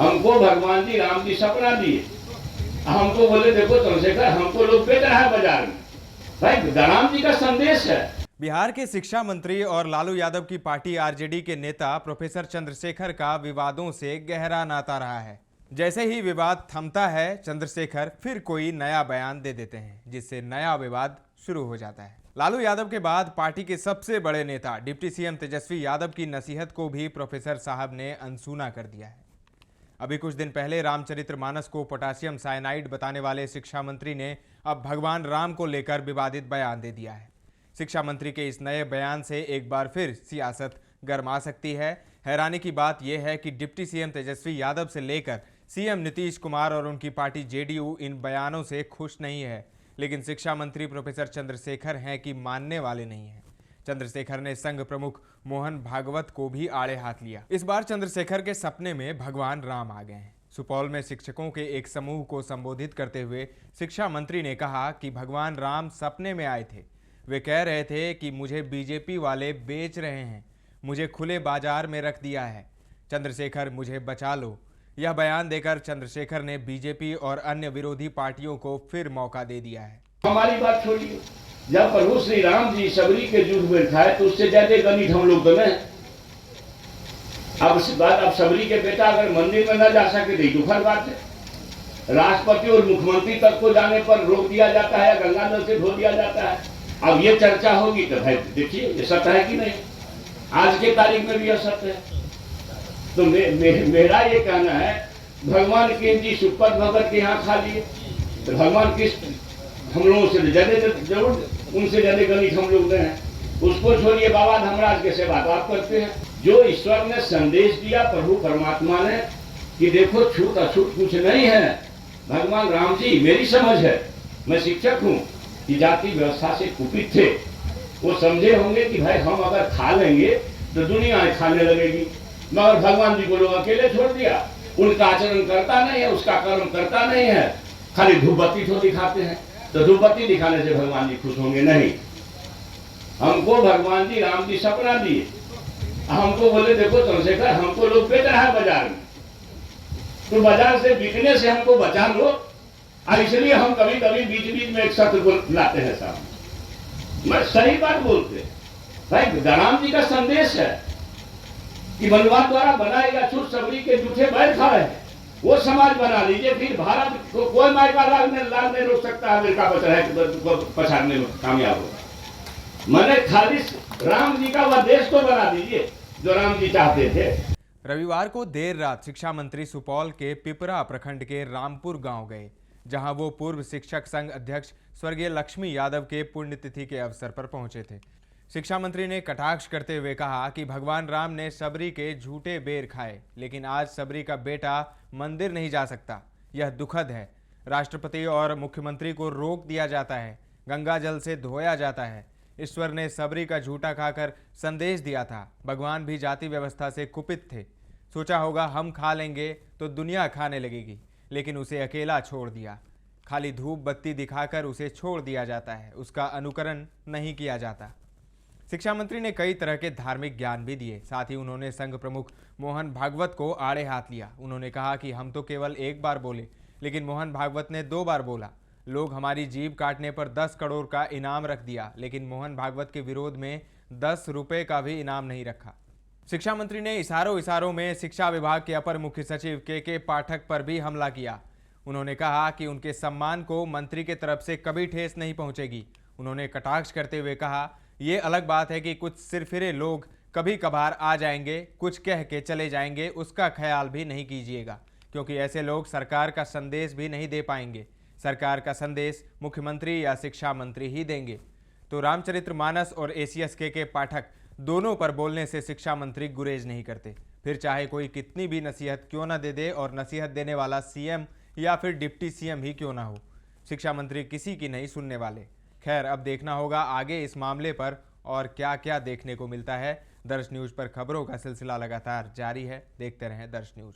हमको भगवान जी राम जी सपना दिए, हमको बोले देखो चंद्रशेखर हमको लोग बेच रहा है बाजार में। भाई राम जी का संदेश है। बिहार के शिक्षा मंत्री और लालू यादव की पार्टी आरजेडी के नेता प्रोफेसर चंद्रशेखर का विवादों से गहरा नाता रहा है। जैसे ही विवाद थमता है, चंद्रशेखर फिर कोई नया बयान दे देते हैं, जिससे नया विवाद शुरू हो जाता है। लालू यादव के बाद पार्टी के सबसे बड़े नेता डिप्टी सीएम तेजस्वी यादव की नसीहत को भी प्रोफेसर साहब ने अनसुना कर दिया है। अभी कुछ दिन पहले रामचरितमानस को पोटासियम साइनाइड बताने वाले शिक्षा मंत्री ने अब भगवान राम को लेकर विवादित बयान दे दिया है। शिक्षा मंत्री के इस नए बयान से एक बार फिर सियासत गरमा सकती है। हैरानी की बात यह है कि डिप्टी सीएम तेजस्वी यादव से लेकर सीएम नीतीश कुमार और उनकी पार्टी जेडीयू इन बयानों से खुश नहीं है, लेकिन शिक्षा मंत्री प्रोफेसर चंद्रशेखर हैं कि मानने वाले नहीं हैं। चंद्रशेखर ने संघ प्रमुख मोहन भागवत को भी आड़े हाथ लिया। इस बार चंद्रशेखर के सपने में भगवान राम आ गए हैं। सुपौल में शिक्षकों के एक समूह को संबोधित करते हुए शिक्षा मंत्री ने कहा कि भगवान राम सपने में आए थे। वे कह रहे थे कि मुझे बीजेपी वाले बेच रहे हैं, मुझे खुले बाजार में रख दिया है, चंद्रशेखर मुझे बचा लो। यह बयान देकर चंद्रशेखर ने बीजेपी और अन्य विरोधी पार्टियों को फिर मौका दे दिया है। हमारी बात छोड़िए, जब प्रभु श्री राम जी सबरी के युद्ध में खाए तो उससे ज्यादा गणित हम लोग तो नहीं। अब सबरी के बेटा अगर मंदिर में न जा सके तो दुखद बात है। राष्ट्रपति और मुख्यमंत्री तक को जाने पर रोक दिया जाता है, गंगा जल से धो दिया जाता है। अब ये चर्चा होगी तो भाई देखिए ये सत्य है कि नहीं, आज के तारीख में भी यह सत्य है। तो मेरा ये कहना है, भगवान के जी सुपथ भगत के यहाँ खा लिए तो भगवान किस हम लोगों से ज्यादा जरूर उनसे ज्यादा गणित हम लोग हैं। उसको छोड़िए, बाबा धर्मराज के सेवा तो आप करते हैं। जो ईश्वर ने संदेश दिया प्रभु परमात्मा ने कि देखो छूत अछूत कुछ नहीं है। भगवान राम जी, मेरी समझ है, मैं शिक्षक हूँ, कि जाति व्यवस्था से कुपित थे। वो समझे होंगे कि भाई हम अगर खा लेंगे तो दुनिया खाने लगेगी, मगर भगवान जी को लोग अकेले छोड़ दिया। उनका आचरण करता नहीं है, उसका कर्म करता नहीं है, खाली धूपबत्ती तो दिखाते हैं। तो धूपबत्ती दिखाने से भगवान जी खुश होंगे नहीं। हमको भगवान जी राम जी सपना दिए, हमको बोले देखो चंद्रशेखर हमको लोग बेच रहा है बाजार में, तो बाजार से बिकने से हमको बचा लो। और इसलिए हम कभी कभी बीच बीच में एक सत्र को लाते हैं साहब। मैं सही बात बोलते भाई, राम जी का संदेश है कि मनवा द्वारा बनाएगा छूट सबरी के जूठे बैल खा रहे हैं, वो समाज बना लीजिए। फिर भारत को कोई मायका लाल नहीं रोक सकता अमेरिका बच रहा है पछाड़ने में कामयाब होगा। मैंने खाली राम जी का वह देश तो बना दीजिए जो राम जी चाहते थे। रविवार को देर रात शिक्षा मंत्री सुपौल के पिपरा प्रखंड के रामपुर गांव गए, जहां वो पूर्व शिक्षक संघ अध्यक्ष स्वर्गीय लक्ष्मी यादव के पुण्यतिथि के अवसर पर पहुंचे थे। शिक्षा मंत्री ने कटाक्ष करते हुए कहा कि भगवान राम ने सबरी के झूठे बेर खाए, लेकिन आज सबरी का बेटा मंदिर नहीं जा सकता। यह दुखद है। राष्ट्रपति और मुख्यमंत्री को रोक दिया जाता है, गंगा जल से धोया जाता है। ईश्वर ने सबरी का झूठा खाकर संदेश दिया था। भगवान भी जाति व्यवस्था से कुपित थे। सोचा होगा हम खा लेंगे तो दुनिया खाने लगेगी, लेकिन उसे अकेला छोड़ दिया। खाली धूप बत्ती दिखाकर उसे छोड़ दिया जाता है, उसका अनुकरण नहीं किया जाता। शिक्षा मंत्री ने कई तरह के धार्मिक ज्ञान भी दिए। साथ ही उन्होंने संघ प्रमुख मोहन भागवत को आड़े हाथ लिया। उन्होंने कहा कि हम तो केवल एक बार बोले, लेकिन मोहन भागवत ने 2 बार बोला। लोग हमारी जीभ काटने पर 10 करोड़ का इनाम रख दिया, लेकिन मोहन भागवत के विरोध में 10 रुपए का भी इनाम नहीं रखा। शिक्षा मंत्री ने इशारों में शिक्षा विभाग के अपर मुख्य सचिव के पाठक पर भी हमला किया। उन्होंने कहा कि उनके सम्मान को मंत्री के तरफ से कभी ठेस नहीं पहुंचेगी। उन्होंने कटाक्ष करते हुए कहा, ये अलग बात है कि कुछ सिरफिरे लोग कभी कभार आ जाएंगे, कुछ कह के चले जाएंगे, उसका ख्याल भी नहीं कीजिएगा, क्योंकि ऐसे लोग सरकार का संदेश भी नहीं दे पाएंगे। सरकार का संदेश मुख्यमंत्री या शिक्षा मंत्री ही देंगे। तो रामचरितमानस और एसीएस के पाठक दोनों पर बोलने से शिक्षा मंत्री गुरेज नहीं करते, फिर चाहे कोई कितनी भी नसीहत क्यों ना दे दे, और नसीहत देने वाला सीएम या फिर डिप्टी सीएम ही क्यों ना हो। शिक्षा मंत्री किसी की नहीं सुनने वाले। खैर, अब देखना होगा आगे इस मामले पर और क्या क्या देखने को मिलता है। दर्श न्यूज पर खबरों का सिलसिला लगातार जारी है। देखते रहें दर्श न्यूज।